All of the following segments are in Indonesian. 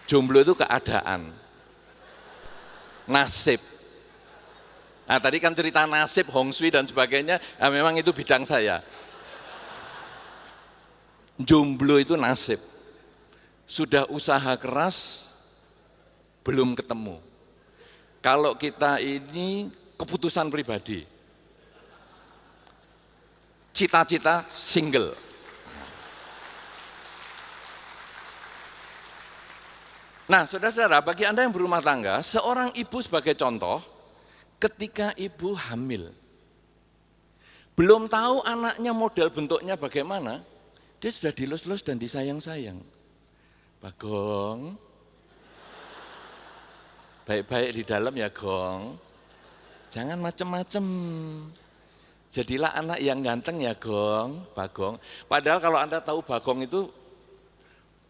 Jomblo itu keadaan, nasib. Nah tadi kan cerita nasib, Hong Sui dan sebagainya, nah, memang itu bidang saya. Jomblo itu nasib. Sudah usaha keras, belum ketemu. Kalau kita ini keputusan pribadi, cita-cita single. Nah saudara-saudara, bagi Anda yang berumah tangga, seorang ibu sebagai contoh, ketika ibu hamil, belum tahu anaknya model bentuknya bagaimana, dia sudah dilus-lus dan disayang-sayang. Bagong, baik-baik di dalam ya Gong, jangan macem-macem, jadilah anak yang ganteng ya Gong, Bagong. Padahal kalau Anda tahu Bagong itu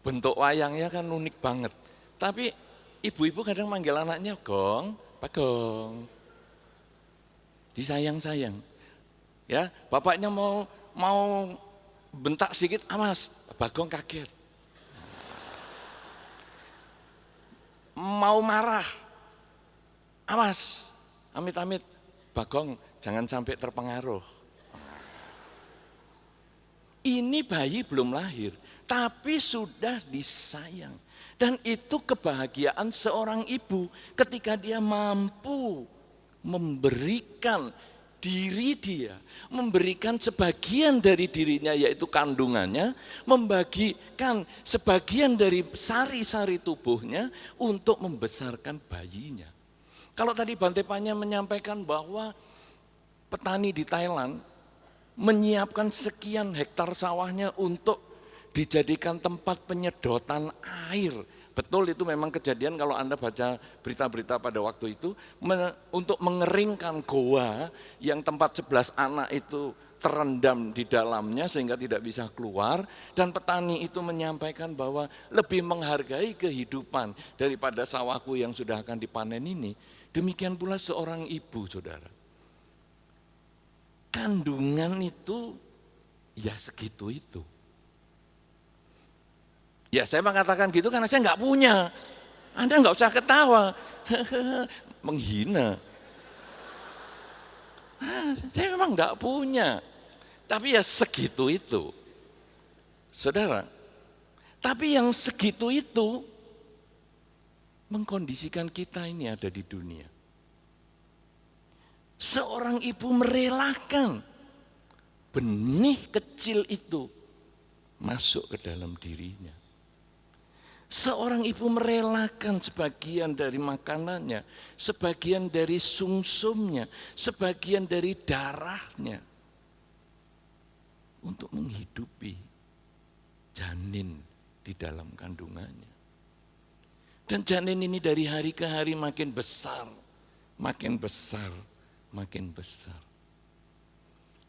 bentuk wayangnya kan unik banget. Tapi ibu-ibu kadang manggil anaknya Gong, Bagong, disayang-sayang. Ya, bapaknya mau bentak sedikit, awas, Bagong kaget. Mau marah, awas, amit-amit, Bagong jangan sampai terpengaruh. Ini bayi belum lahir, tapi sudah disayang. Dan itu kebahagiaan seorang ibu ketika dia mampu memberikan diri dia, memberikan sebagian dari dirinya yaitu kandungannya, membagikan sebagian dari sari-sari tubuhnya untuk membesarkan bayinya. Kalau tadi Bante Panya menyampaikan bahwa petani di Thailand menyiapkan sekian hektar sawahnya untuk dijadikan tempat penyedotan air. Betul, itu memang kejadian kalau Anda baca berita-berita pada waktu itu, untuk mengeringkan goa yang tempat 11 anak itu terendam di dalamnya sehingga tidak bisa keluar, dan petani itu menyampaikan bahwa lebih menghargai kehidupan daripada sawahku yang sudah akan dipanen ini. Demikian pula seorang ibu, saudara. Kandungan itu ya segitu itu. Ya saya mengatakan gitu karena saya nggak punya. Anda nggak usah ketawa, menghina. Saya memang nggak punya, tapi ya segitu itu, saudara. Tapi yang segitu itu mengkondisikan kita ini ada di dunia. Seorang ibu merelakan benih kecil itu masuk ke dalam dirinya. Seorang ibu merelakan sebagian dari makanannya, sebagian dari sumsumnya, sebagian dari darahnya untuk menghidupi janin di dalam kandungannya. Dan janin ini dari hari ke hari makin besar, makin besar, makin besar.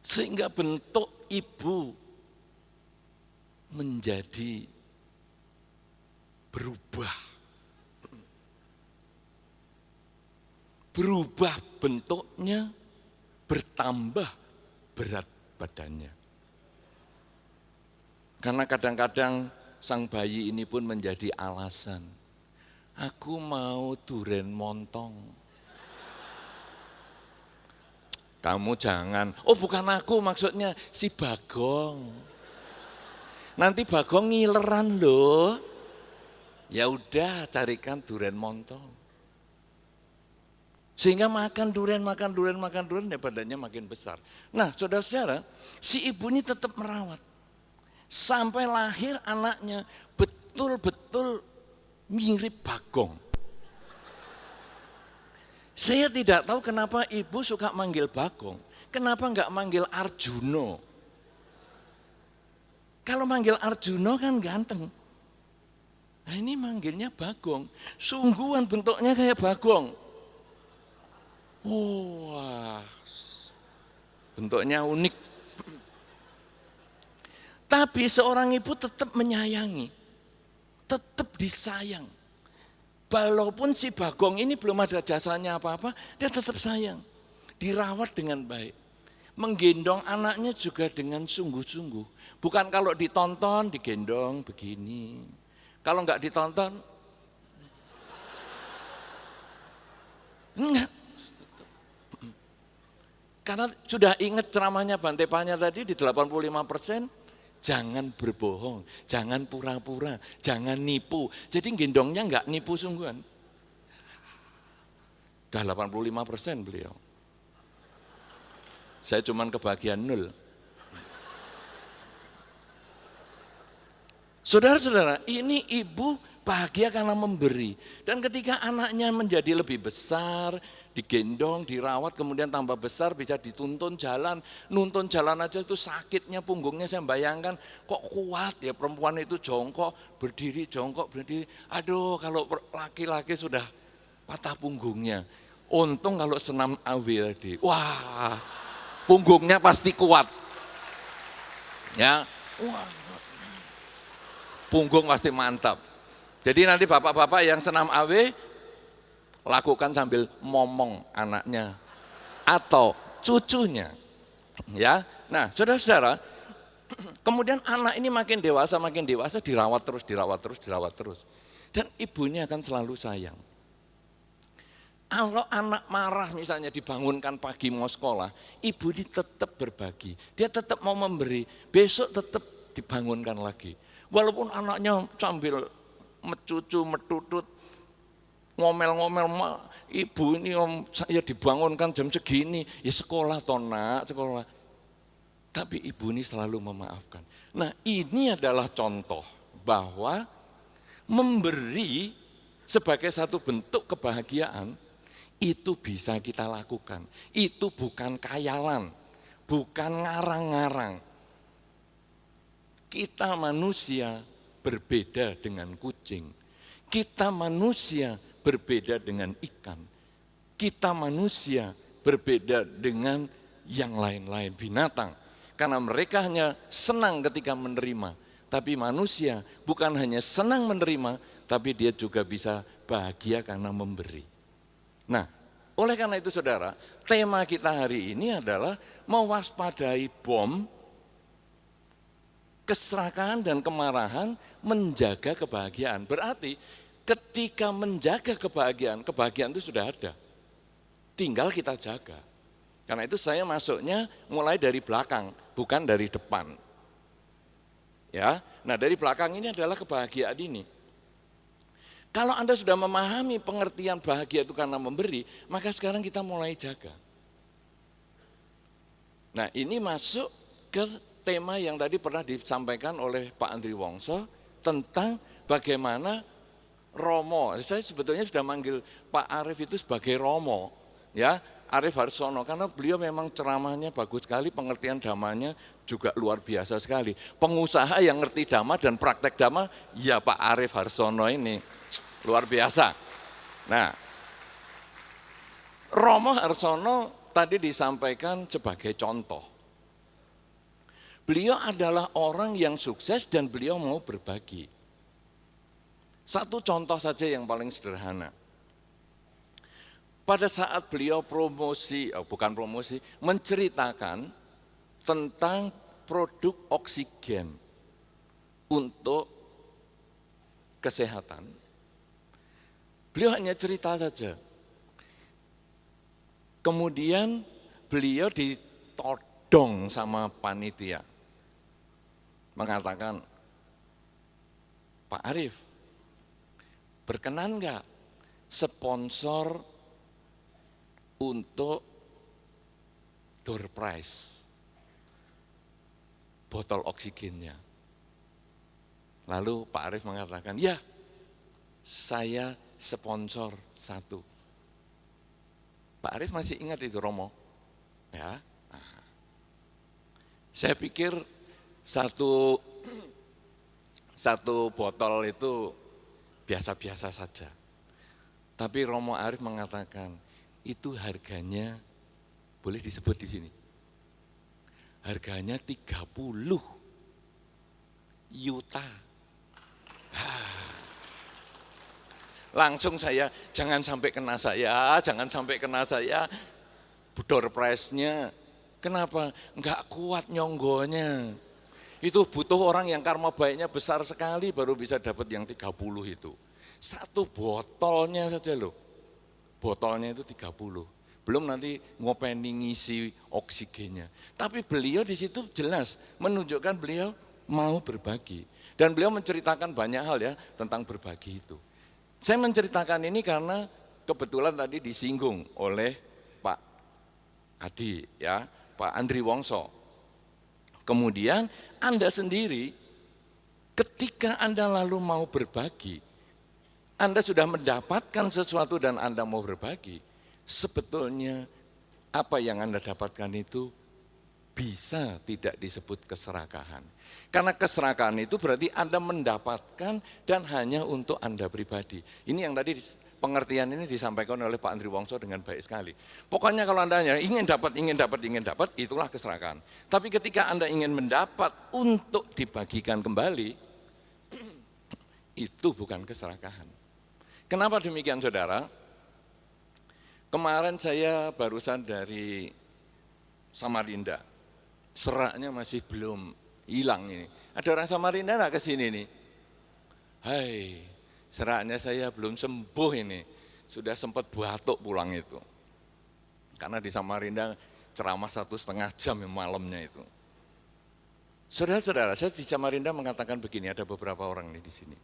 Sehingga bentuk ibu menjadi berubah bentuknya, bertambah berat badannya. Karena kadang-kadang sang bayi ini pun menjadi alasan, aku mau duren montong. Kamu jangan, oh bukan aku maksudnya, si Bagong. Nanti Bagong ngileran loh. Ya udah carikan duren montong. Sehingga makan duren, ya badannya makin besar. Nah saudara-saudara, si ibu ini tetap merawat. Sampai lahir anaknya betul-betul mirip Bagong. Saya tidak tahu kenapa ibu suka manggil Bagong. Kenapa enggak manggil Arjuno? Kalau manggil Arjuno kan ganteng. Nah ini manggilnya Bagong, sungguhan bentuknya kayak Bagong. Wah, bentuknya unik. Tapi seorang ibu tetap menyayangi, tetap disayang. Walaupun si Bagong ini belum ada jasanya apa-apa, dia tetap sayang. Dirawat dengan baik. Menggendong anaknya juga dengan sungguh-sungguh. Bukan kalau ditonton, digendong begini. Kalau enggak ditonton, Enggak. Karena sudah ingat ceramahnya Bante Panya tadi di 85%, jangan berbohong, jangan pura-pura, jangan nipu. Jadi gendongnya enggak nipu sungguhan. Udah 85% beliau. Saya cuman kebagian 0. Saudara-saudara, ini ibu bahagia karena memberi. Dan ketika anaknya menjadi lebih besar, digendong, dirawat, kemudian tambah besar, bisa dituntun jalan. Nuntun jalan aja itu sakitnya punggungnya, saya bayangkan kok kuat ya perempuan itu jongkok, berdiri, jongkok, berdiri. Aduh, kalau laki-laki sudah patah punggungnya. Untung kalau senam AW tadi, wah punggungnya pasti kuat. Ya, wah, punggung pasti mantap. Jadi nanti bapak-bapak yang senam AW, lakukan sambil momong anaknya atau cucunya. Ya, nah saudara-saudara, kemudian anak ini makin dewasa, dirawat terus. Dan ibunya akan selalu sayang. Kalau anak marah misalnya dibangunkan pagi mau sekolah, ibu ini tetap berbagi, dia tetap mau memberi, besok tetap dibangunkan lagi. Walaupun anaknya sambil mecucu, metutut, ngomel-ngomel, ibu ini om saya dibangunkan jam segini, ya sekolah toh nak, sekolah. Tapi ibu ini selalu memaafkan. Nah ini adalah contoh bahwa memberi sebagai satu bentuk kebahagiaan, itu bisa kita lakukan. Itu bukan khayalan, bukan ngarang-ngarang. Kita manusia berbeda dengan kucing. Kita manusia berbeda dengan ikan. Kita manusia berbeda dengan yang lain-lain, binatang. Karena mereka hanya senang ketika menerima. Tapi manusia bukan hanya senang menerima, tapi dia juga bisa bahagia karena memberi. Nah, oleh karena itu saudara, tema kita hari ini adalah mewaspadai bom, keserakahan dan kemarahan, menjaga kebahagiaan. Berarti ketika menjaga kebahagiaan, kebahagiaan itu sudah ada. Tinggal kita jaga. Karena itu saya masuknya mulai dari belakang, bukan dari depan. Ya, nah dari belakang ini adalah kebahagiaan ini. Kalau Anda sudah memahami pengertian bahagia itu karena memberi, maka sekarang kita mulai jaga. Nah ini masuk ke tema yang tadi pernah disampaikan oleh Pak Andri Wongso tentang bagaimana Romo. Saya sebetulnya sudah manggil Pak Arief itu sebagai Romo, ya Arief Harsono, karena beliau memang ceramahnya bagus sekali, pengertian dhamanya juga luar biasa sekali. Pengusaha yang ngerti dhamma dan praktek dhamma, ya Pak Arief Harsono ini luar biasa. Nah, Romo Harsono tadi disampaikan sebagai contoh. Beliau adalah orang yang sukses dan beliau mau berbagi. Satu contoh saja yang paling sederhana. Pada saat beliau menceritakan tentang produk oksigen untuk kesehatan. Beliau hanya cerita saja. Kemudian beliau ditodong sama panitia. Mengatakan, Pak Arief, berkenan enggak sponsor untuk door prize botol oksigennya? Lalu Pak Arief mengatakan, ya saya sponsor satu. Pak Arief masih ingat itu Romo? Ya. Saya pikir satu botol itu biasa-biasa saja. Tapi Romo Arief mengatakan, itu harganya boleh disebut di sini. Harganya 30 juta. Langsung saya, jangan sampai kena saya, door prize-nya. Kenapa? Enggak kuat nyonggonya. Itu butuh orang yang karma baiknya besar sekali baru bisa dapat yang 30 itu. Satu botolnya saja loh. botolnya itu 30. Belum nanti ngopeni ngisi oksigennya. Tapi beliau di situ jelas menunjukkan beliau mau berbagi. Dan beliau menceritakan banyak hal ya tentang berbagi itu. Saya menceritakan ini karena kebetulan tadi disinggung oleh Pak Adi ya, Pak Andri Wongso. Kemudian Anda sendiri ketika Anda lalu mau berbagi, Anda sudah mendapatkan sesuatu dan Anda mau berbagi, sebetulnya apa yang Anda dapatkan itu bisa tidak disebut keserakahan. Karena keserakahan itu berarti Anda mendapatkan dan hanya untuk Anda pribadi. Ini yang tadi pengertian ini disampaikan oleh Pak Andri Wongso dengan baik sekali. Pokoknya kalau Anda hanya ingin dapat, itulah keserakahan. Tapi ketika Anda ingin mendapat untuk dibagikan kembali, itu bukan keserakahan. Kenapa demikian saudara? Kemarin saya barusan dari Samarinda, seraknya masih belum hilang ini. Ada orang Samarinda nggak kesini nih? Hai, seraknya saya belum sembuh ini, sudah sempat batuk pulang itu. Karena di Samarinda ceramah 1,5 jam malamnya itu. Saudara-saudara, saya di Samarinda mengatakan begini, ada beberapa orang nih di sini.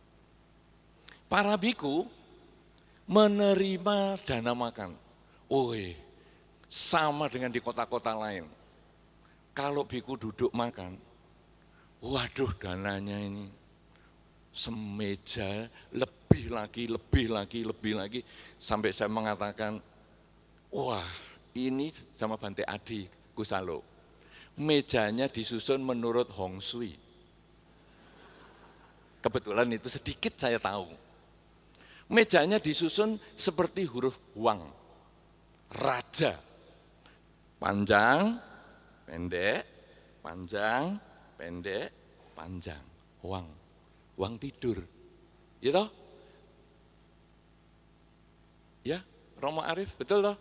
Para biku menerima dana makan. Sama dengan di kota-kota lain. Kalau biku duduk makan, waduh dananya ini semeja lebih lagi, sampai saya mengatakan, wah ini sama Bante Adi Gusalo, mejanya disusun menurut Hong Sui. Kebetulan itu sedikit saya tahu. Mejanya disusun seperti huruf Wang, raja, panjang, pendek, panjang, pendek, panjang, Wang, Wang tidur, ya toh? Ya, Romo Arif, betul toh?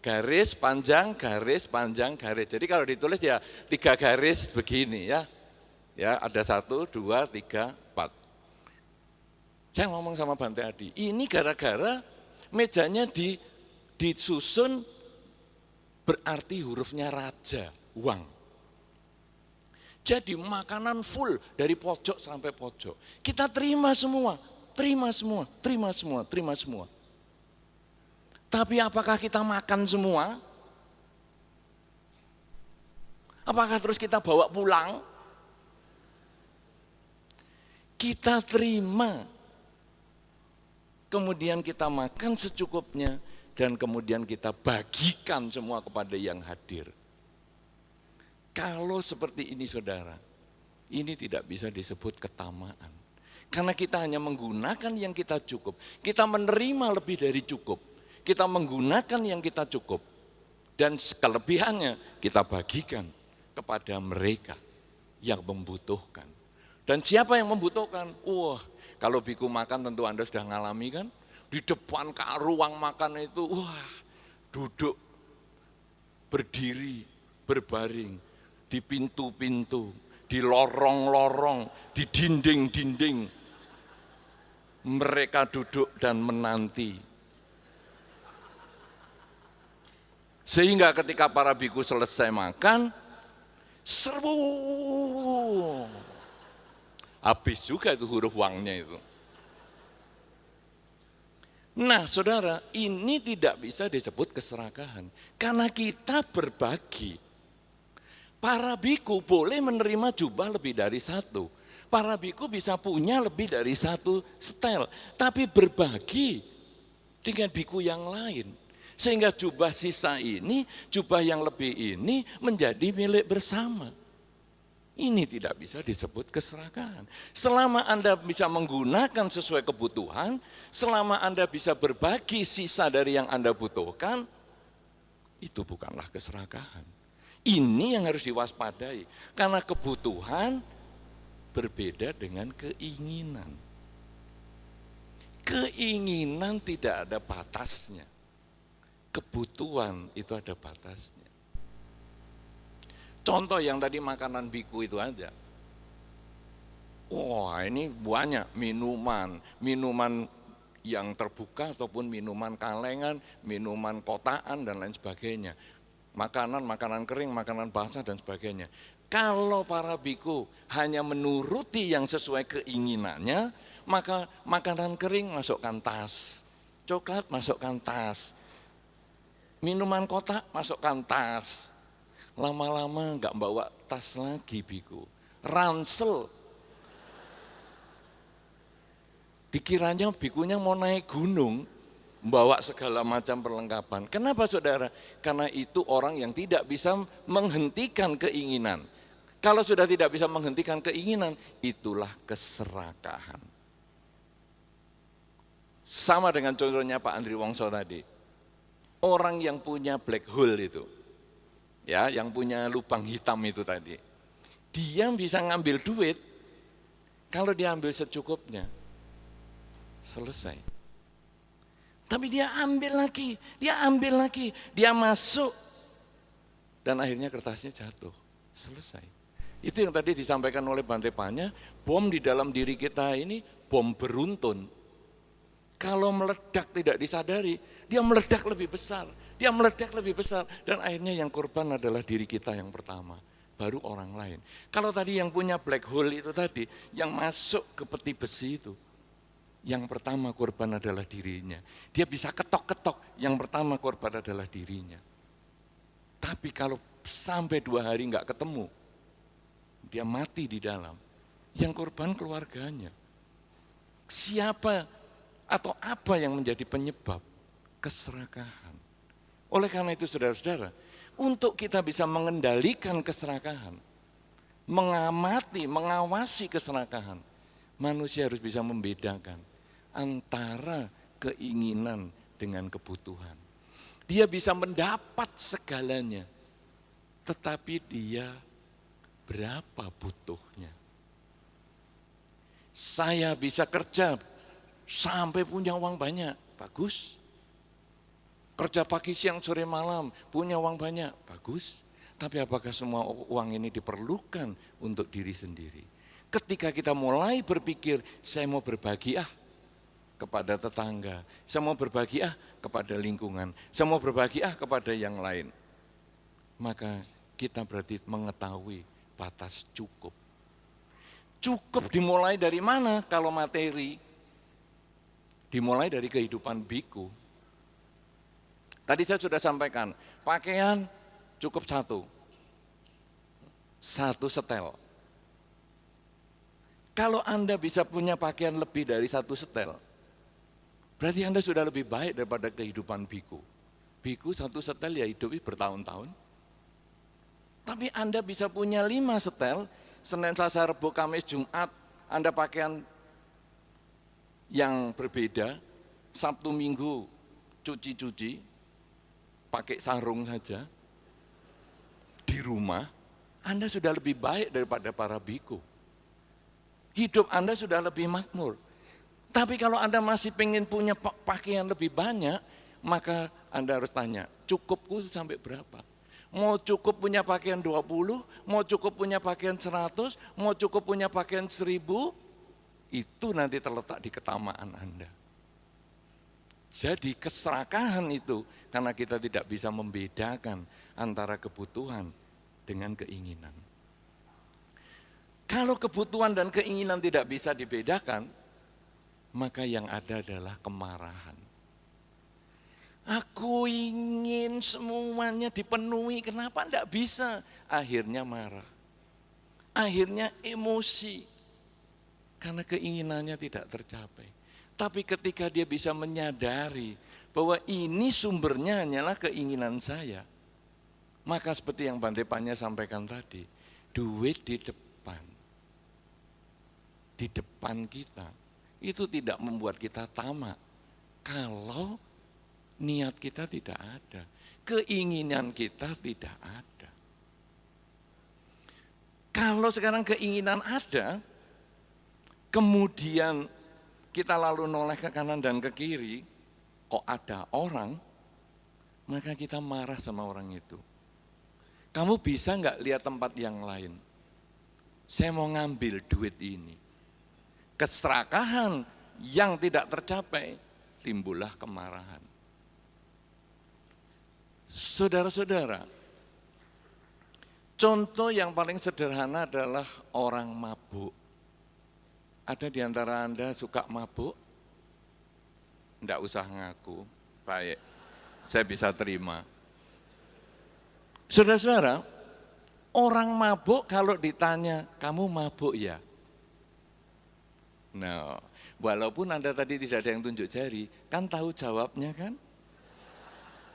Garis panjang, garis panjang, garis. Jadi kalau ditulis ya 3 garis begini ya. Ya, ada 1, 2, 3, 4. Saya ngomong sama Bante Adi, ini gara-gara mejanya disusun berarti hurufnya raja, Wang. Jadi makanan full dari pojok sampai pojok. Kita terima semua. Tapi apakah kita makan semua? Apakah terus kita bawa pulang? Kita terima. Kemudian kita makan secukupnya dan kemudian kita bagikan semua kepada yang hadir. Kalau seperti ini saudara, ini tidak bisa disebut ketamaan. Karena kita hanya menggunakan yang kita cukup. Kita menerima lebih dari cukup. Kita menggunakan yang kita cukup. Dan kelebihannya kita bagikan kepada mereka yang membutuhkan. Dan siapa yang membutuhkan? Wah, kalau biku makan tentu Anda sudah ngalami kan? Di depan ruang makan itu, wah duduk, berdiri, berbaring, di pintu-pintu, di lorong-lorong, di dinding-dinding. Mereka duduk dan menanti. Sehingga ketika para biku selesai makan, serbu. Habis juga itu huruf Wangnya itu. Nah saudara, ini tidak bisa disebut keserakahan. Karena kita berbagi. Para biku boleh menerima jubah lebih dari 1. Para biku bisa punya lebih dari 1 setel. Tapi berbagi dengan biku yang lain. Sehingga jubah sisa ini, jubah yang lebih ini menjadi milik bersama. Ini tidak bisa disebut keserakahan. Selama Anda bisa menggunakan sesuai kebutuhan, selama Anda bisa berbagi sisa dari yang Anda butuhkan, itu bukanlah keserakahan. Ini yang harus diwaspadai, karena kebutuhan berbeda dengan keinginan. Keinginan tidak ada batasnya, kebutuhan itu ada batasnya. Contoh yang tadi makanan biku itu aja. Wah ini banyak minuman yang terbuka ataupun minuman kalengan, minuman kotaan dan lain sebagainya. Makanan kering, makanan basah dan sebagainya. Kalau para biku hanya menuruti yang sesuai keinginannya, maka makanan kering masukkan tas, coklat masukkan tas, minuman kotak masukkan tas. Lama-lama enggak bawa tas lagi biku, ransel. Dikiranya bikunya mau naik gunung, bawa segala macam perlengkapan. Kenapa saudara? Karena itu orang yang tidak bisa menghentikan keinginan. Kalau sudah tidak bisa menghentikan keinginan, itulah keserakahan. Sama dengan contohnya Pak Andri Wongso tadi. Orang yang punya black hole itu, ya, yang punya lubang hitam itu tadi, dia bisa ngambil duit kalau dia ambil secukupnya, selesai. Tapi dia ambil lagi, dia masuk, dan akhirnya kertasnya jatuh, selesai. Itu yang tadi disampaikan oleh Bante Panya, bom di dalam diri kita ini bom beruntun. Kalau meledak tidak disadari, dia meledak lebih besar, dan akhirnya yang korban adalah diri kita yang pertama, baru orang lain. Kalau tadi yang punya black hole itu tadi, yang masuk ke peti besi itu, yang pertama korban adalah dirinya. Dia bisa ketok-ketok, yang pertama korban adalah dirinya. Tapi kalau sampai 2 hari enggak ketemu, dia mati di dalam, yang korban keluarganya. Siapa atau apa yang menjadi penyebab? Keserakahan. Oleh karena itu saudara-saudara, untuk kita bisa mengendalikan keserakahan, mengamati, mengawasi keserakahan, manusia harus bisa membedakan antara keinginan dengan kebutuhan. Dia bisa mendapat segalanya, tetapi dia berapa butuhnya. Saya bisa kerja sampai punya uang banyak, bagus. Kerja pagi, siang, sore, malam, punya uang banyak, bagus. Tapi apakah semua uang ini diperlukan untuk diri sendiri? Ketika kita mulai berpikir, saya mau berbagi kepada tetangga, saya mau berbagi kepada lingkungan, saya mau berbagi kepada yang lain, maka kita berarti mengetahui batas cukup. Cukup dimulai dari mana kalau materi? Dimulai dari kehidupan biku. Tadi saya sudah sampaikan, pakaian cukup satu setel. Kalau Anda bisa punya pakaian lebih dari 1 setel, berarti Anda sudah lebih baik daripada kehidupan biku. Biku 1 setel ya hidupi bertahun-tahun. Tapi Anda bisa punya 5 setel, Senin, Selasa, Rabu, Kamis, Jumat, Anda pakaian yang berbeda, Sabtu, Minggu cuci-cuci, pakai sarung saja, di rumah, Anda sudah lebih baik daripada para biku. Hidup Anda sudah lebih makmur. Tapi kalau Anda masih pengen punya pakaian lebih banyak, maka Anda harus tanya, cukupku sampai berapa? Mau cukup punya pakaian 20, mau cukup punya pakaian 100, mau cukup punya pakaian 1000, itu nanti terletak di ketamaan Anda. Jadi keserakahan itu karena kita tidak bisa membedakan antara kebutuhan dengan keinginan. Kalau kebutuhan dan keinginan tidak bisa dibedakan, maka yang ada adalah kemarahan. Aku ingin semuanya dipenuhi, kenapa tidak bisa? Akhirnya marah, akhirnya emosi, karena keinginannya tidak tercapai. Tapi ketika dia bisa menyadari bahwa ini sumbernya hanyalah keinginan saya, maka seperti yang Bante Panya sampaikan tadi, duit di depan kita, itu tidak membuat kita tamak. Kalau niat kita tidak ada, keinginan kita tidak ada. Kalau sekarang keinginan ada, kemudian kita lalu noleh ke kanan dan ke kiri, kok ada orang, maka kita marah sama orang itu. Kamu bisa enggak lihat tempat yang lain? Saya mau ngambil duit ini. Keserakahan yang tidak tercapai timbullah kemarahan. Saudara-saudara, contoh yang paling sederhana adalah orang mabuk. Ada di antara Anda suka mabuk? Enggak usah ngaku, baik, saya bisa terima. Saudara-saudara, orang mabuk kalau ditanya, kamu mabuk ya? Nah, walaupun Anda tadi tidak ada yang tunjuk jari, kan tahu jawabnya kan?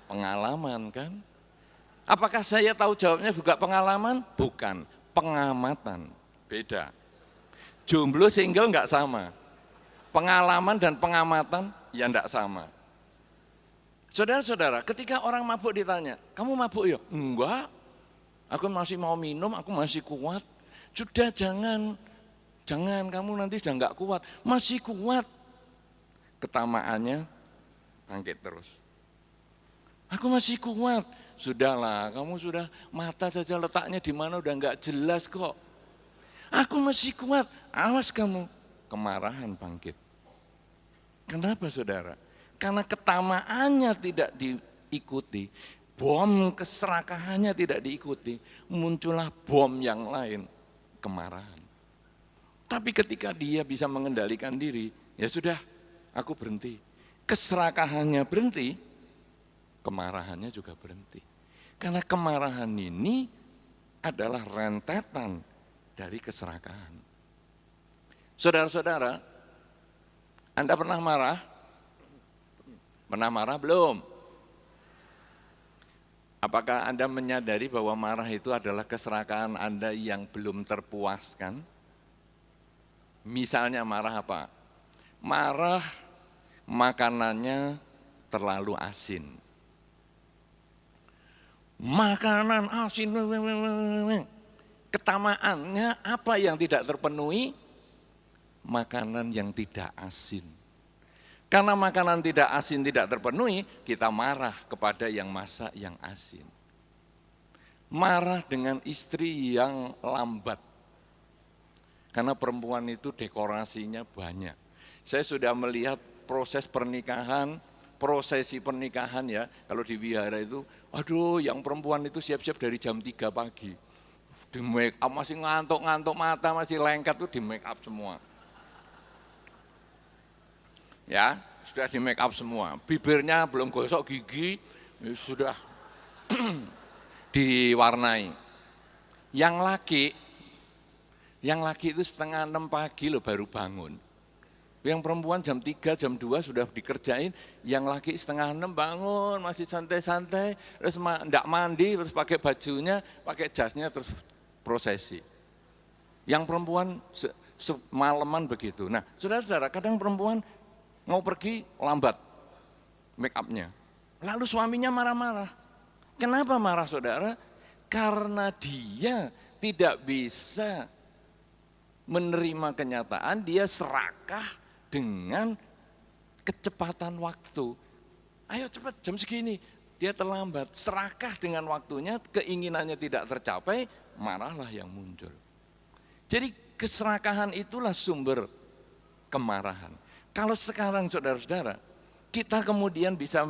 Pengalaman kan? Apakah saya tahu jawabnya juga pengalaman? Bukan, pengamatan, beda. Jomblo single enggak sama, pengalaman dan pengamatan ya enggak sama. Saudara-saudara, ketika orang mabuk ditanya, kamu mabuk ya? Enggak, aku masih mau minum, aku masih kuat. Sudah jangan kamu nanti sudah enggak kuat, masih kuat. Ketamaannya bangkit terus. Aku masih kuat, sudahlah kamu sudah mata saja letaknya di mana udah enggak jelas kok. Aku masih kuat, awas kamu, kemarahan bangkit. Kenapa saudara? Karena ketamaannya tidak diikuti, bom keserakahannya tidak diikuti, muncullah bom yang lain, kemarahan. Tapi ketika dia bisa mengendalikan diri, ya sudah, aku berhenti. Keserakahannya berhenti, kemarahannya juga berhenti. Karena kemarahan ini adalah rentetan dari keserakahan. Saudara-saudara, Anda pernah marah? Pernah marah belum? Apakah Anda menyadari bahwa marah itu adalah keserakahan Anda yang belum terpuaskan? Misalnya marah apa? Marah makanannya terlalu asin. Makanan asin, ketamaannya apa yang tidak terpenuhi? Makanan yang tidak asin. Karena makanan tidak asin tidak terpenuhi, kita marah kepada yang masak yang asin. Marah dengan istri yang lambat. Karena perempuan itu dekorasinya banyak. Saya sudah melihat proses pernikahan, prosesi pernikahan ya, kalau di wihara itu, aduh yang perempuan itu siap-siap dari jam 3 pagi. Di make up masih ngantuk-ngantuk, mata masih lengket tuh di make up semua. Ya, sudah di make up semua. Bibirnya belum gosok gigi, sudah diwarnai. Yang laki itu setengah 6 pagi loh baru bangun. Yang perempuan jam 3, jam 2 sudah dikerjain, yang laki setengah 6 bangun, masih santai-santai, terus enggak mandi, terus pakai bajunya, pakai jasnya, terus prosesi. Yang perempuan semalaman begitu. Nah, saudara-saudara, kadang perempuan mau pergi lambat make up-nya. Lalu suaminya marah-marah. Kenapa marah saudara? Karena dia tidak bisa menerima kenyataan, dia serakah dengan kecepatan waktu. Ayo cepat jam segini, dia terlambat, serakah dengan waktunya, keinginannya tidak tercapai, marahlah yang muncul. Jadi keserakahan itulah sumber kemarahan. Kalau sekarang saudara-saudara, kita kemudian bisa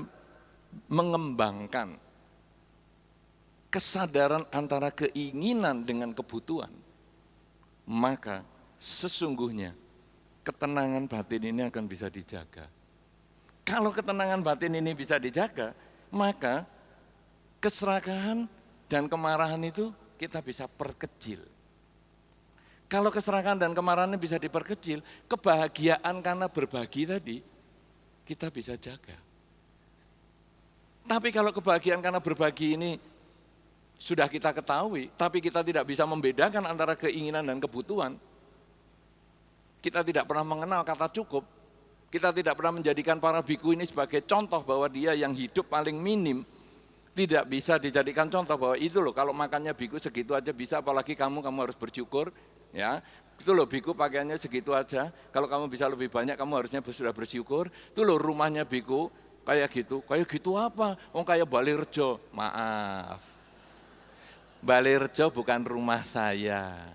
mengembangkan kesadaran antara keinginan dengan kebutuhan, maka sesungguhnya ketenangan batin ini akan bisa dijaga. Kalau ketenangan batin ini bisa dijaga, maka keserakahan dan kemarahan itu kita bisa perkecil. Kalau keserakahan dan kemarahan bisa diperkecil, kebahagiaan karena berbagi tadi kita bisa jaga. Tapi kalau kebahagiaan karena berbagi ini sudah kita ketahui, tapi kita tidak bisa membedakan antara keinginan dan kebutuhan, kita tidak pernah mengenal kata cukup, kita tidak pernah menjadikan para biku ini sebagai contoh bahwa dia yang hidup paling minim, tidak bisa dijadikan contoh bahwa itu loh kalau makannya biku segitu aja bisa, apalagi kamu harus bersyukur, ya. Itu loh biku pakaiannya segitu aja, kalau kamu bisa lebih banyak kamu harusnya sudah bersyukur. Itu loh rumahnya biku kayak gitu apa? Oh kayak Balirjo, maaf. Balirjo bukan rumah saya.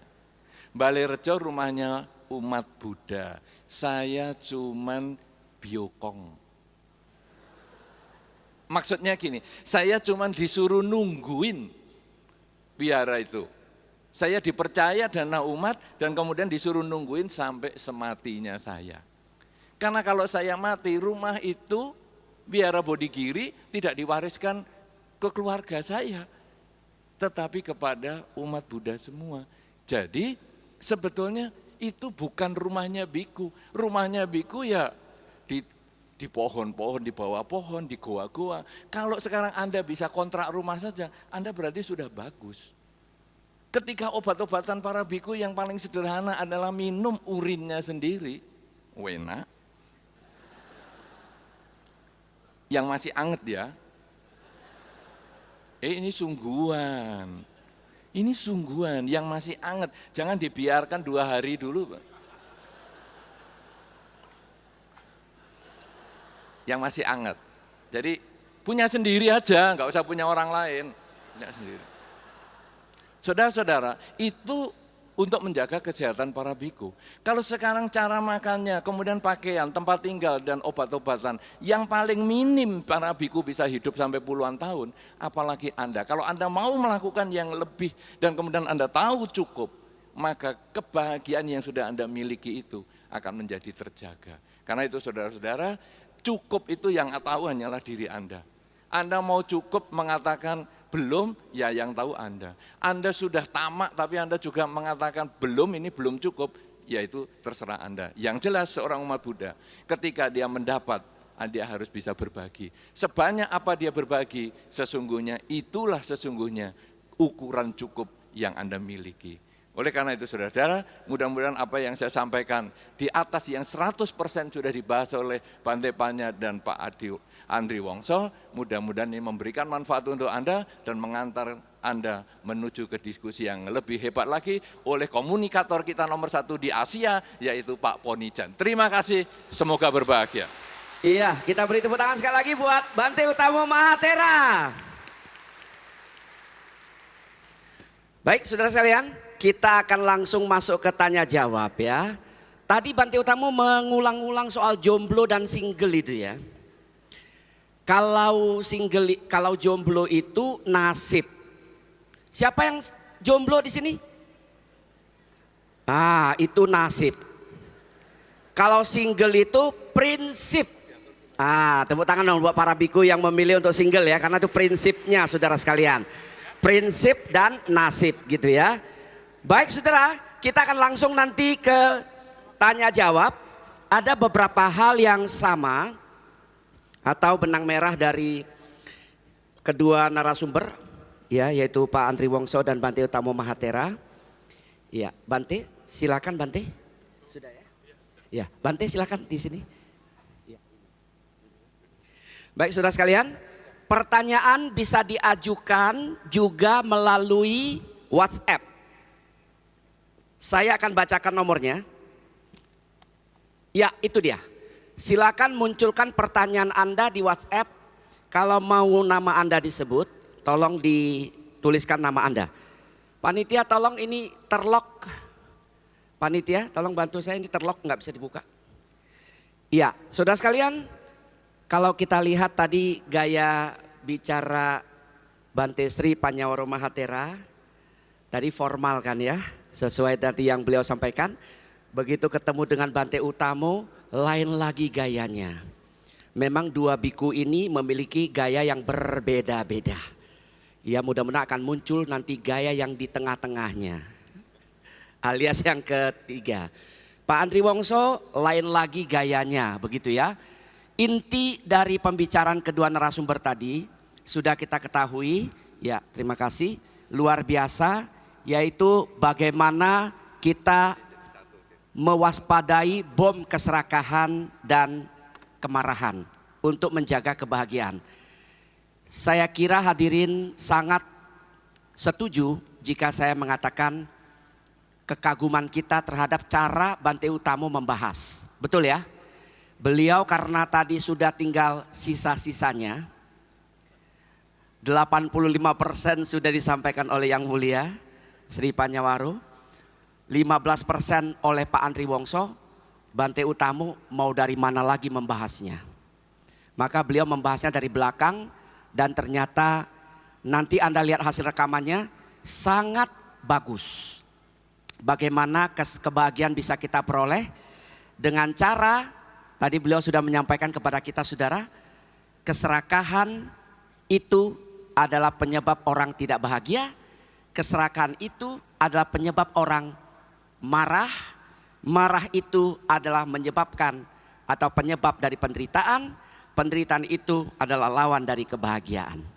Balirjo rumahnya umat Buddha. Saya cuman biokong. Maksudnya gini, saya cuma disuruh nungguin biara itu. Saya dipercaya dana umat dan kemudian disuruh nungguin sampai sematinya saya. Karena kalau saya mati, rumah itu biara Bodigiri tidak diwariskan ke keluarga saya, tetapi kepada umat Buddha semua. Jadi sebetulnya itu bukan rumahnya biku. Rumahnya biku ya di pohon-pohon, di bawah pohon, di goa-goa. Kalau sekarang Anda bisa kontrak rumah saja, Anda berarti sudah bagus. Ketika obat-obatan para biku yang paling sederhana adalah minum urinnya sendiri, wena, yang masih anget ya. Ini sungguhan. Ini sungguhan yang masih anget. Jangan dibiarkan 2 hari dulu, Pak. Yang masih anget. Jadi punya sendiri aja, nggak usah punya orang lain. Punya sendiri. Saudara-saudara, itu untuk menjaga kesehatan para biku. Kalau sekarang cara makannya, kemudian pakaian, tempat tinggal, dan obat-obatan, yang paling minim para biku bisa hidup sampai puluhan tahun, apalagi Anda. Kalau Anda mau melakukan yang lebih dan kemudian Anda tahu cukup, maka kebahagiaan yang sudah Anda miliki itu akan menjadi terjaga. Karena itu saudara-saudara, cukup itu yang tahu hanyalah diri Anda. Anda mau cukup mengatakan belum, ya yang tahu Anda. Anda sudah tamak tapi Anda juga mengatakan belum, ini belum cukup, yaitu terserah Anda. Yang jelas seorang umat Buddha ketika dia mendapat, dia harus bisa berbagi. Sebanyak apa dia berbagi, sesungguhnya itulah sesungguhnya ukuran cukup yang Anda miliki. Oleh karena itu saudara-saudara, mudah-mudahan apa yang saya sampaikan di atas yang 100% sudah dibahas oleh Bante Panya dan Pak Andri Wongso, mudah-mudahan ini memberikan manfaat untuk Anda dan mengantar Anda menuju ke diskusi yang lebih hebat lagi oleh komunikator kita nomor 1 di Asia, yaitu Pak Ponijan. Terima kasih, semoga berbahagia. Iya, kita beri tepuk tangan sekali lagi buat Bante Utamo Mahathera. Baik saudara sekalian, kita akan langsung masuk ke tanya jawab ya. Tadi Bante Utamo mengulang-ulang soal jomblo dan single itu ya. Kalau jomblo itu nasib. Siapa yang jomblo di sini? Itu nasib. Kalau single itu prinsip. Tepuk tangan dong buat para biku yang memilih untuk single ya, karena itu prinsipnya saudara sekalian. Prinsip dan nasib gitu ya. Baik saudara, kita akan langsung nanti ke tanya jawab. Ada beberapa hal yang sama atau benang merah dari kedua narasumber ya, yaitu Pak Andri Wongso dan Bante Utamo Mahathera. Ya, Bante, silakan Bante. Sudah ya? Ya, Bante silakan di sini. Ya. Baik saudara sekalian, pertanyaan bisa diajukan juga melalui WhatsApp. Saya akan bacakan nomornya. Ya, itu dia. Silakan munculkan pertanyaan Anda di WhatsApp. Kalau mau nama Anda disebut, tolong dituliskan nama Anda. Panitia tolong ini terlock. Panitia tolong bantu saya, ini terlock nggak bisa dibuka. Iya, saudara sekalian, kalau kita lihat tadi gaya bicara Bante Sri Panyawaro Mahathera, tadi formal kan ya, sesuai tadi yang beliau sampaikan. Begitu ketemu dengan Bante Utamo, lain lagi gayanya. Memang dua biku ini memiliki gaya yang berbeda-beda. Ya, mudah-mudahan akan muncul nanti gaya yang di tengah-tengahnya. Alias yang ketiga. Pak Andri Wongso lain lagi gayanya, begitu ya. Inti dari pembicaraan kedua narasumber tadi sudah kita ketahui. Ya, terima kasih. Luar biasa, yaitu bagaimana kita mewaspadai bom keserakahan dan kemarahan untuk menjaga kebahagiaan. Saya kira hadirin sangat setuju jika saya mengatakan kekaguman kita terhadap cara Bante Utamo membahas. Betul ya? Beliau karena tadi sudah tinggal sisa-sisanya, 85% sudah disampaikan oleh Yang Mulia Sri Panyawaro, 15% oleh Pak Andri Wongso. Bante Utamo mau dari mana lagi membahasnya? Maka beliau membahasnya dari belakang dan ternyata nanti Anda lihat hasil rekamannya sangat bagus. Bagaimana kebahagiaan bisa kita peroleh dengan cara, tadi beliau sudah menyampaikan kepada kita saudara, keserakahan itu adalah penyebab orang tidak bahagia, keserakahan itu adalah penyebab orang marah, marah itu adalah menyebabkan atau penyebab dari penderitaan, penderitaan itu adalah lawan dari kebahagiaan.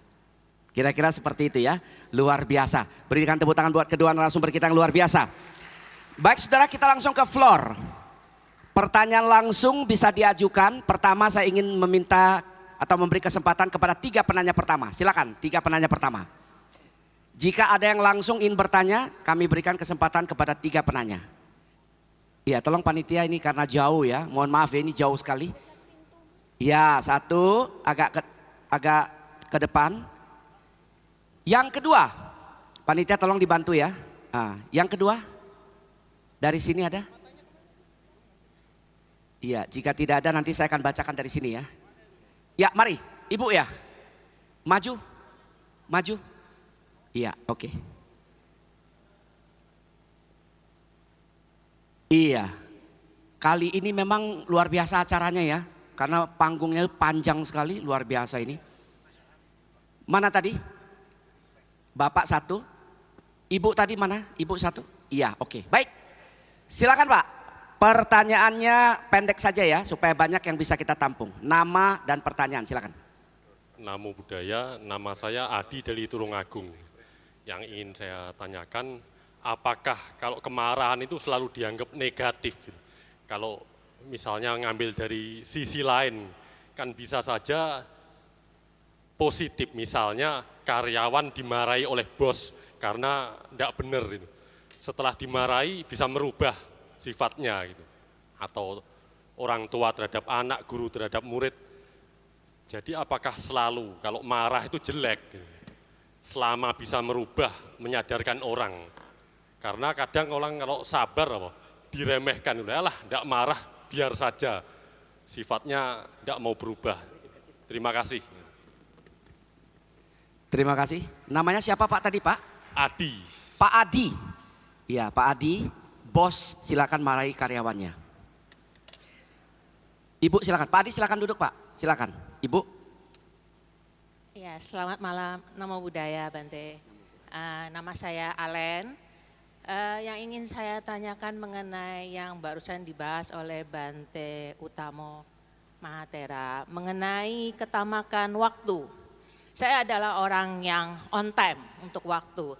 Kira-kira seperti itu ya, luar biasa. Berikan tepuk tangan buat kedua narasumber kita yang luar biasa. Baik saudara, kita langsung ke floor. Pertanyaan langsung bisa diajukan. Pertama saya ingin meminta atau memberi kesempatan kepada 3 penanya pertama. Silakan 3 penanya pertama. Jika ada yang langsung ingin bertanya, kami berikan kesempatan kepada 3 penanya. Ya, tolong panitia ini karena jauh ya, mohon maaf ya, ini jauh sekali. Ya, 1 agak ke depan. Yang kedua, panitia tolong dibantu ya. Nah, yang kedua, dari sini ada? Iya, jika tidak ada nanti saya akan bacakan dari sini ya. Ya, mari, ibu ya, maju, maju. Iya, oke. Iya, kali ini memang luar biasa acaranya ya, karena panggungnya panjang sekali, luar biasa ini. Mana tadi? Bapak 1, ibu tadi mana? Ibu 1? Iya, oke. Baik, silakan Pak. Pertanyaannya pendek saja ya, supaya banyak yang bisa kita tampung. Nama dan pertanyaan, silakan. Namo Buddhaya, nama saya Adi dari Tulungagung. Yang ingin saya tanyakan, apakah kalau kemarahan itu selalu dianggap negatif? Kalau misalnya ngambil dari sisi lain, kan bisa saja positif. Misalnya karyawan dimarahi oleh bos karena tidak benar itu. Setelah dimarahi bisa merubah sifatnya gitu. Atau orang tua terhadap anak, guru terhadap murid. Jadi apakah selalu kalau marah itu jelek? Selama bisa merubah, menyadarkan orang. Karena kadang orang kalau sabar diremehkan, lah tidak marah, biar saja. Sifatnya tidak mau berubah. Terima kasih. Terima kasih. Namanya siapa Pak tadi Pak? Adi. Pak Adi. Ya Pak Adi, bos silakan marahi karyawannya. Ibu silakan, Pak Adi silakan duduk Pak, silakan. Ibu. Ya, selamat malam, Namo Buddhaya Bante. Nama saya Alen. Yang ingin saya tanyakan mengenai yang barusan dibahas oleh Bante Utamo Mahatera mengenai ketamakan waktu. Saya adalah orang yang on time untuk waktu.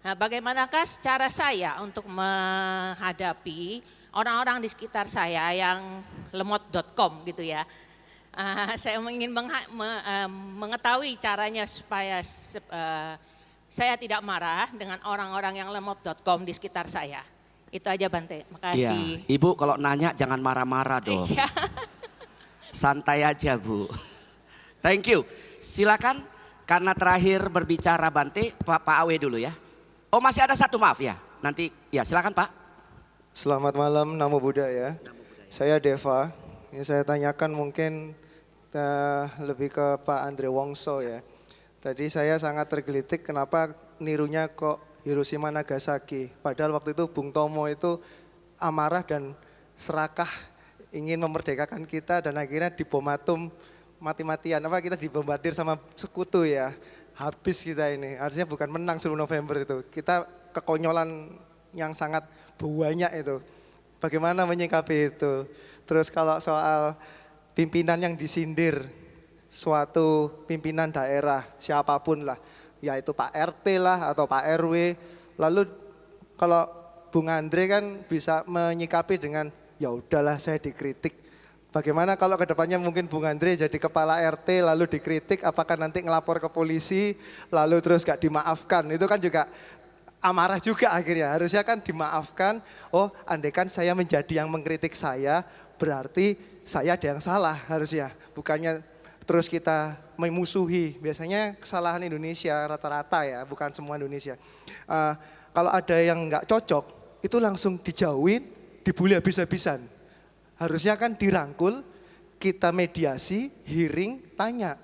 Nah, bagaimanakah cara saya untuk menghadapi orang-orang di sekitar saya yang lemot.com gitu ya. Saya ingin mengetahui caranya supaya saya tidak marah dengan orang-orang yang lemot.com di sekitar saya. Itu aja Bante, makasih. Ya, Ibu kalau nanya jangan marah-marah dong. Iya. Santai aja Bu. Thank you. Silakan, karena terakhir berbicara Bante, Pak Awe dulu ya. Oh masih ada 1 maaf ya, nanti ya silakan Pak. Selamat malam, Namo Buddhaya. Saya Deva. Yang saya tanyakan mungkin lebih ke Pak Andre Wongso ya. Tadi saya sangat tergelitik kenapa nirunya kok Hiroshima Nagasaki. Padahal waktu itu Bung Tomo itu amarah dan serakah ingin memerdekakan kita dan akhirnya dibom atom mati-matian. Kita dibombardir sama sekutu ya. Habis kita ini. Harusnya bukan menang 10 November itu. Kita kekonyolan yang sangat banyak itu. Bagaimana menyikapi itu? Terus kalau soal pimpinan yang disindir, suatu pimpinan daerah siapapun lah, yaitu Pak RT lah atau Pak RW. Lalu kalau Bung Andre kan bisa menyikapi dengan ya udahlah saya dikritik. Bagaimana kalau kedepannya mungkin Bung Andre jadi kepala RT lalu dikritik, apakah nanti ngelapor ke polisi lalu terus gak dimaafkan? Itu kan juga amarah juga akhirnya. Harusnya kan dimaafkan. Oh, andaikan saya menjadi yang mengkritik saya, berarti saya ada yang salah harusnya. Bukannya terus kita memusuhi. Biasanya kesalahan Indonesia rata-rata ya, bukan semua Indonesia. Kalau ada yang nggak cocok, itu langsung dijauhin, dibully habis-habisan. Harusnya kan dirangkul, kita mediasi, hearing, tanya.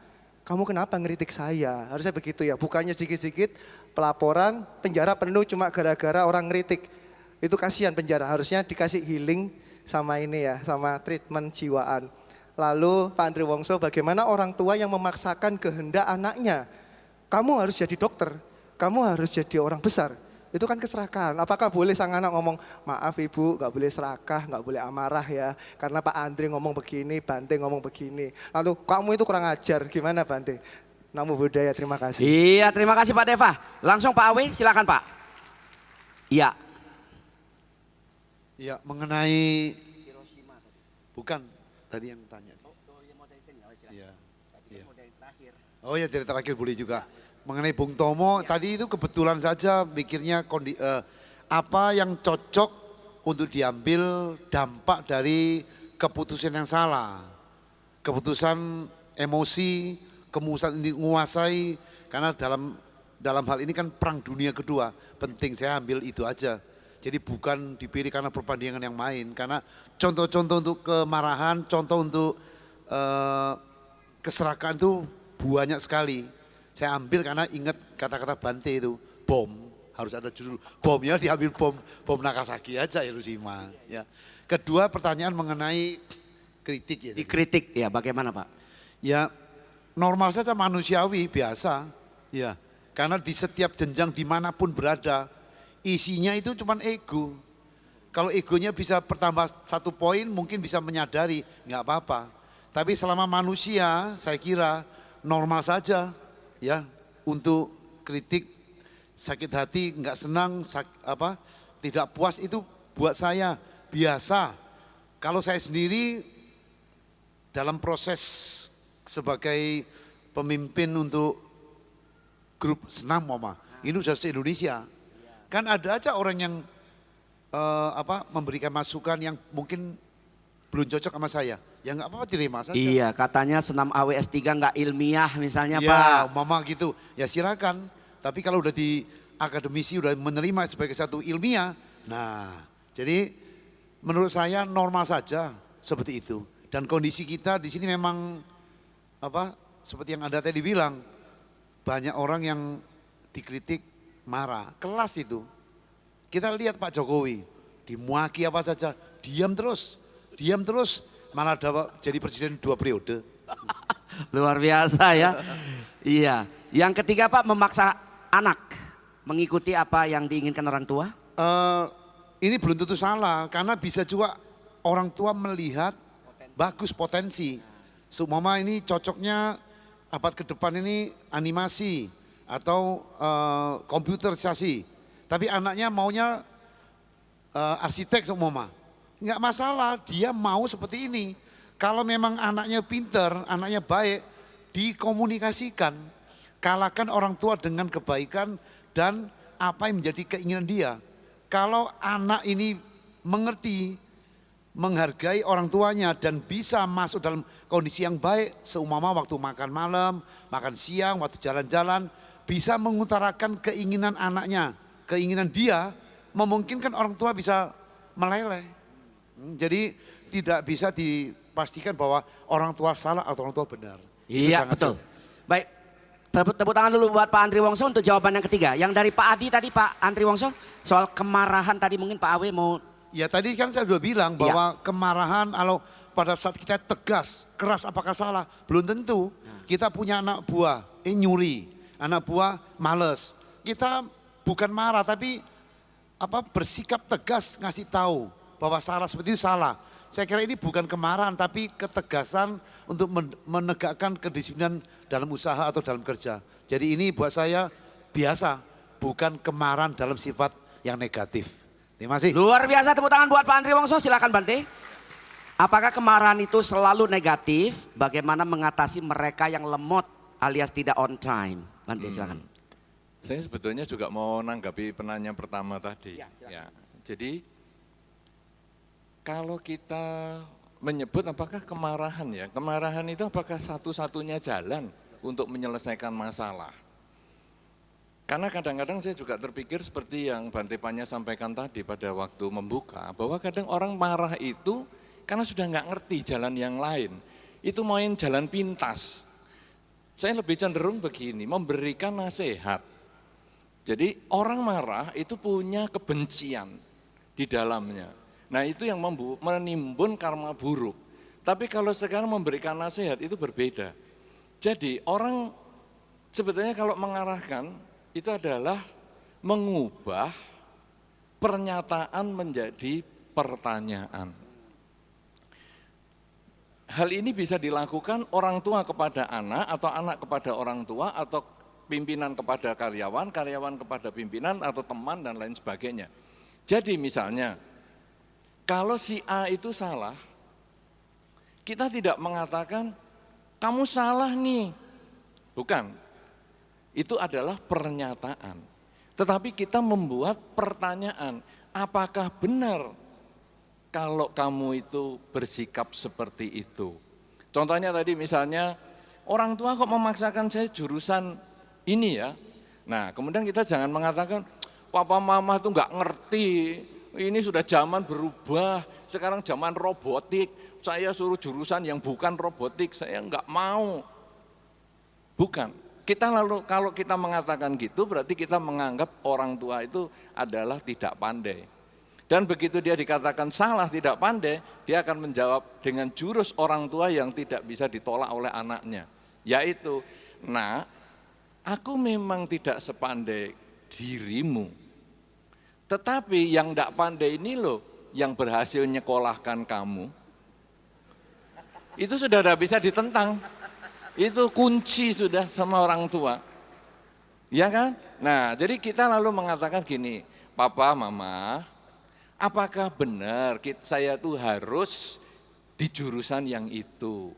kamu kenapa ngeritik saya? Harusnya begitu ya, bukannya sedikit-sedikit pelaporan, penjara penuh cuma gara-gara orang ngeritik. Itu kasihan penjara, harusnya dikasih healing sama ini ya, sama treatment jiwaan. Lalu Pak Andre Wongso, bagaimana orang tua yang memaksakan kehendak anaknya? Kamu harus jadi dokter, kamu harus jadi orang besar. Itu kan keserakahan. Apakah boleh sang anak ngomong, maaf ibu gak boleh serakah, gak boleh amarah ya. Karena Pak Andre ngomong begini, Bante ngomong begini. Lalu kamu itu kurang ajar, gimana Bante? Namo Buddhaya, terima kasih. Iya, terima kasih Pak Deva. Langsung Pak Awe, silakan Pak. Iya. Ya, mengenai bukan tadi yang tanya. Iya. Iya. Oh ya, dari terakhir boleh juga. Mengenai Bung Tomo, tadi itu kebetulan saja mikirnya apa yang cocok untuk diambil dampak dari keputusan yang salah. Keputusan emosi, kemudian menguasai, karena dalam hal ini kan perang dunia kedua, penting saya ambil itu aja. Jadi bukan dipilih karena perbandingan yang main, karena contoh-contoh untuk kemarahan, contoh untuk keserakahan itu banyak sekali. Saya ambil karena ingat kata-kata Bante itu, bom, harus ada judul, bomnya diambil bom Nagasaki aja Hiroshima. Ya. Kedua pertanyaan mengenai kritik ya. Dikritik ya, bagaimana Pak? Ya normal saja, manusiawi, biasa. Ya, karena di setiap jenjang dimanapun berada, isinya itu cuma ego. Kalau egonya bisa bertambah 1 poin mungkin bisa menyadari, nggak apa-apa. Tapi selama manusia saya kira normal saja ya untuk kritik, sakit hati, nggak senang, tidak puas itu buat saya biasa. Kalau saya sendiri dalam proses sebagai pemimpin untuk grup senam ini sudah se-Indonesia. Kan ada aja orang yang memberikan masukan yang mungkin belum cocok sama saya. Ya nggak apa-apa, terima saja. Iya, katanya senam AWS 3 nggak ilmiah misalnya ya, Pak. mama gitu. Ya silakan. Tapi kalau udah di akademisi udah menerima sebagai satu ilmiah, nah jadi menurut saya normal saja seperti itu. Dan kondisi kita di sini memang seperti yang Anda tadi bilang, banyak orang yang dikritik marah, kelas itu. Kita lihat Pak Jokowi, dimuaki apa saja, diam terus, malah jadi presiden 2 periode. Luar biasa ya. Iya. Yang ketiga Pak, memaksa anak mengikuti apa yang diinginkan orang tua? Ini belum tentu salah, karena bisa juga orang tua melihat bagus potensi. Seumpama ini cocoknya abad ke depan ini animasi atau komputerisasi. Tapi anaknya maunya arsitek seumpama. Enggak masalah, dia mau seperti ini. Kalau memang anaknya pinter, anaknya baik, dikomunikasikan. Kalahkan orang tua dengan kebaikan dan apa yang menjadi keinginan dia. Kalau anak ini mengerti, menghargai orang tuanya dan bisa masuk dalam kondisi yang baik, seumpama waktu makan malam, makan siang, waktu jalan-jalan, bisa mengutarakan keinginan anaknya, keinginan dia, memungkinkan orang tua bisa meleleh. Jadi tidak bisa dipastikan bahwa orang tua salah atau orang tua benar. Iya betul. Baik, tepuk tangan dulu buat Pak Andri Wongso untuk jawaban yang ketiga. Yang dari Pak Adi tadi, Pak Andri Wongso, soal kemarahan tadi mungkin Pak Awe mau. Ya tadi kan saya sudah bilang bahwa kemarahan kalau pada saat kita tegas, keras apakah salah? Belum tentu. Kita punya anak buah, nyuri, anak buah males. Kita bukan marah tapi bersikap tegas ngasih tahu bahwa salah seperti itu salah. Saya kira ini bukan kemarahan tapi ketegasan untuk menegakkan kedisiplinan dalam usaha atau dalam kerja. Jadi ini buat saya biasa, bukan kemarahan dalam sifat yang negatif. Terima kasih. Luar biasa, tepuk tangan buat Pak Andri Wongso, silakan Bante. Apakah kemarahan itu selalu negatif? Bagaimana mengatasi mereka yang lemot alias tidak on time? Bante silakan. Saya sebetulnya juga mau nanggapi penanya pertama tadi. Ya, jadi kalau kita menyebut apakah kemarahan ya, kemarahan itu apakah satu-satunya jalan untuk menyelesaikan masalah? Karena kadang-kadang saya juga terpikir seperti yang Bante Panya sampaikan tadi pada waktu membuka, bahwa kadang orang marah itu karena sudah nggak ngerti jalan yang lain, itu main jalan pintas. Saya lebih cenderung begini, memberikan nasihat. Jadi orang marah itu punya kebencian di dalamnya. Nah itu yang menimbun karma buruk. Tapi kalau sekarang memberikan nasihat itu berbeda. Jadi orang sebetulnya kalau mengarahkan itu adalah mengubah pernyataan menjadi pertanyaan. Hal ini bisa dilakukan orang tua kepada anak atau anak kepada orang tua atau pimpinan kepada karyawan, karyawan kepada pimpinan atau teman dan lain sebagainya. Jadi misalnya, kalau si A itu salah, kita tidak mengatakan, kamu salah nih. Bukan, itu adalah pernyataan. Tetapi kita membuat pertanyaan, apakah benar kalau kamu itu bersikap seperti itu? Contohnya tadi misalnya, orang tua kok memaksakan saya jurusan ini ya. Nah kemudian kita jangan mengatakan, papa mama itu nggak ngerti, ini sudah zaman berubah, sekarang zaman robotik, saya suruh jurusan yang bukan robotik, saya nggak mau. Bukan, kita lalu kalau kita mengatakan gitu berarti kita menganggap orang tua itu adalah tidak pandai. Dan begitu dia dikatakan salah, tidak pandai, dia akan menjawab dengan jurus orang tua yang tidak bisa ditolak oleh anaknya. Yaitu, nah, aku memang tidak sepandai dirimu. Tetapi yang tidak pandai ini loh, yang berhasil nyekolahkan kamu, itu sudah tidak bisa ditentang. Itu kunci sudah sama orang tua. Ya kan? Nah, jadi kita lalu mengatakan gini, papa, mama, apakah benar saya tuh harus di jurusan yang itu?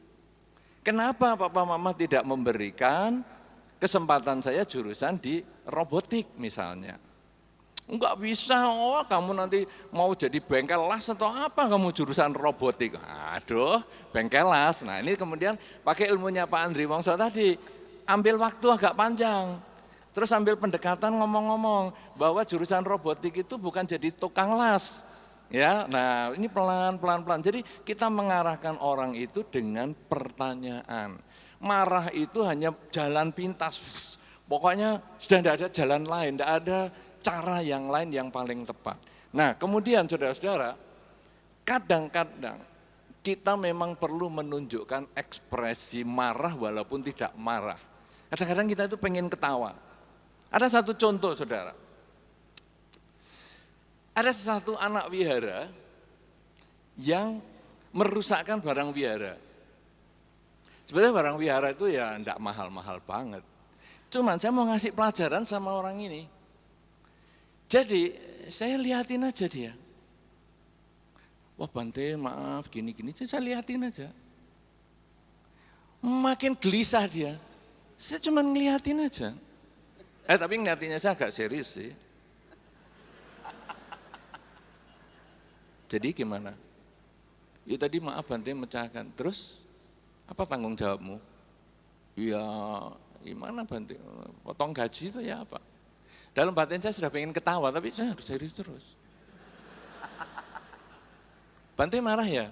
Kenapa papa mama tidak memberikan kesempatan saya jurusan di robotik misalnya? Enggak bisa, oh kamu nanti mau jadi bengkel las atau apa kamu jurusan robotik? Aduh, bengkel las. Nah ini kemudian pakai ilmunya Pak Andri Wongso tadi, ambil waktu agak panjang. Terus ambil pendekatan ngomong-ngomong bahwa jurusan robotik itu bukan jadi tukang las. Ya, nah ini pelan-pelan. Jadi kita mengarahkan orang itu dengan pertanyaan. Marah itu hanya jalan pintas. Pokoknya sudah tidak ada jalan lain, tidak ada cara yang lain yang paling tepat. Nah kemudian saudara-saudara, kadang-kadang kita memang perlu menunjukkan ekspresi marah walaupun tidak marah. Kadang-kadang kita itu pengen ketawa. Ada satu contoh saudara, ada satu anak wihara yang merusakkan barang wihara. Sebenarnya barang wihara itu ya enggak mahal-mahal banget. Cuman saya mau ngasih pelajaran sama orang ini. Jadi saya liatin aja dia. Wah Bante maaf gini-gini, saya liatin aja. Makin gelisah dia, saya cuma ngeliatin aja. Tapi ngeliatinnya saya agak serius sih. Jadi gimana? Ya tadi maaf Bante mecahkan, terus apa tanggung jawabmu? Ya gimana Bante, potong gaji itu ya apa? Dalam batin saya sudah pengen ketawa, tapi saya harus serius terus. Bante marah ya?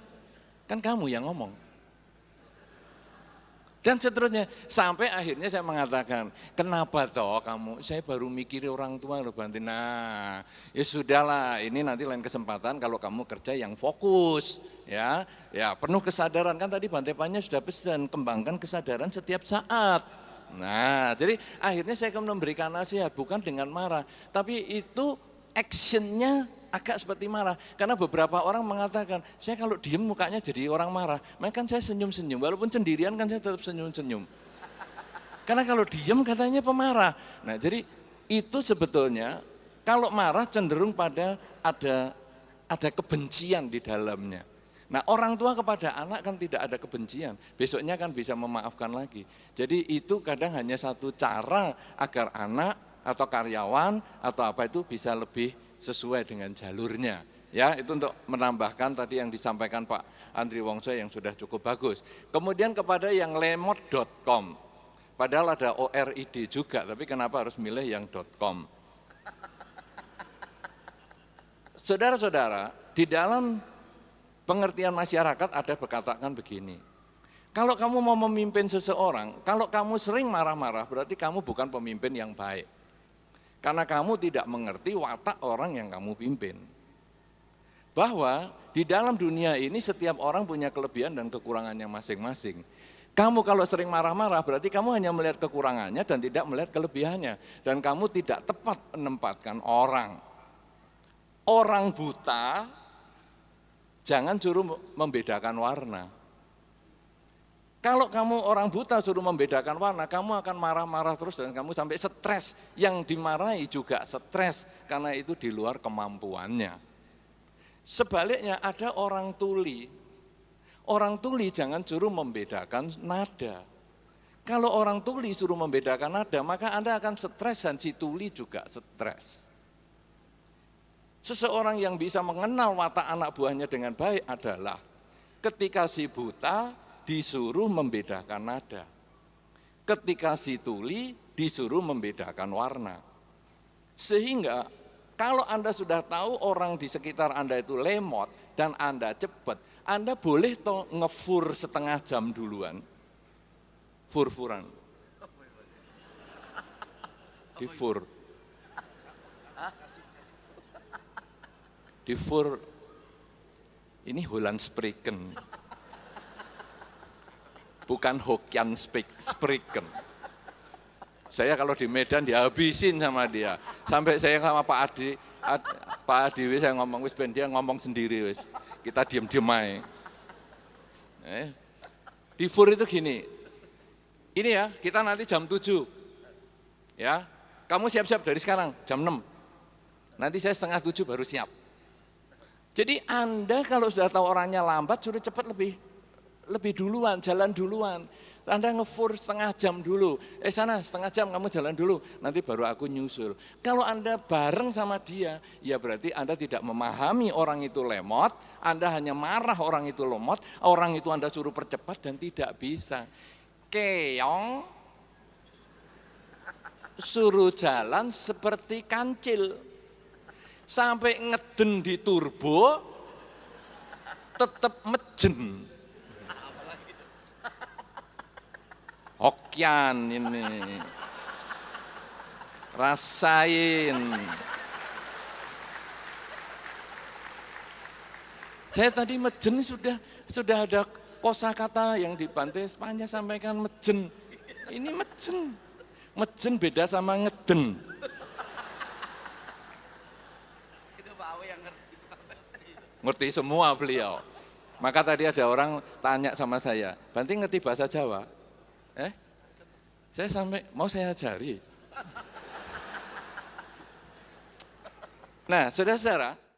Kan kamu yang ngomong. Dan seterusnya, sampai akhirnya saya mengatakan, kenapa toh kamu, saya baru mikir orang tua loh Bante. Nah, ya sudahlah, ini nanti lain kesempatan kalau kamu kerja yang fokus. Ya penuh kesadaran, kan tadi Bante Panya sudah pesan, kembangkan kesadaran setiap saat. Nah, jadi akhirnya saya akan memberikan nasihat bukan dengan marah, tapi itu actionnya agak seperti marah. Karena beberapa orang mengatakan, saya kalau diem mukanya jadi orang marah, maka kan saya senyum-senyum, walaupun sendirian kan saya tetap senyum-senyum. Karena kalau diem katanya pemarah. Nah, jadi itu sebetulnya kalau marah cenderung pada ada kebencian di dalamnya. Nah orang tua kepada anak kan tidak ada kebencian, besoknya kan bisa memaafkan lagi. Jadi itu kadang hanya satu cara agar anak atau karyawan atau apa itu bisa lebih sesuai dengan jalurnya. Ya itu untuk menambahkan tadi yang disampaikan Pak Andri Wongso yang sudah cukup bagus. Kemudian kepada yang lemot.com, padahal ada ORID juga, tapi kenapa harus milih yang .com? Saudara-saudara, di dalam pengertian masyarakat ada berkatakan begini, Kalau kamu mau memimpin seseorang, kalau kamu sering marah-marah berarti kamu bukan pemimpin yang baik. Karena kamu tidak mengerti watak orang yang kamu pimpin. Bahwa di dalam dunia ini setiap orang punya kelebihan dan kekurangannya masing-masing. Kamu kalau sering marah-marah berarti kamu hanya melihat kekurangannya dan tidak melihat kelebihannya. Dan kamu tidak tepat menempatkan orang. Orang buta jangan suruh membedakan warna. Kalau kamu orang buta suruh membedakan warna, kamu akan marah-marah terus dan kamu sampai stres. Yang dimarahi juga stres karena itu di luar kemampuannya. Sebaliknya ada orang tuli. Orang tuli jangan suruh membedakan nada. Kalau orang tuli suruh membedakan nada, maka Anda akan stres dan si tuli juga stres. Seseorang yang bisa mengenal watak anak buahnya dengan baik adalah ketika si buta disuruh membedakan nada. Ketika si tuli disuruh membedakan warna. Sehingga kalau Anda sudah tahu orang di sekitar Anda itu lemot dan Anda cepat, Anda boleh toh ngefur setengah jam duluan. Fur-furan. Difur. Difur. Ini Holland Spreken. Bukan Hokkien Spreken. Saya kalau di Medan dihabisin sama dia. Sampai saya sama Pak Adi saya ngomong, wis ben dia ngomong sendiri wis. Kita diem-diem aja. Di FUR itu gini. Ini ya, kita nanti jam 7. Ya. Kamu siap-siap dari sekarang, jam 6. Nanti saya setengah 7 baru siap. Jadi Anda kalau sudah tahu orangnya lambat, suruh cepat lebih duluan, jalan duluan. Anda ngefur setengah jam dulu. Sana setengah jam kamu jalan dulu, nanti baru aku nyusul. Kalau Anda bareng sama dia, ya berarti Anda tidak memahami orang itu lemot, Anda hanya marah orang itu lemot, orang itu Anda suruh percepat dan tidak bisa. Keong suruh jalan seperti kancil. Sampai ngeden di turbo, tetap mejen. Hokkien ini. Rasain. Saya tadi mejen sudah ada kosakata yang di Bante Spanya sampaikan mejen. Ini mejen. Mejen beda sama ngeden. Itu Pak Awe yang ngerti. Ngerti semua beliau. Maka tadi ada orang tanya sama saya, Bante ngerti bahasa Jawa? Saya sampai mau saya ajari. Nah, saudara-saudara,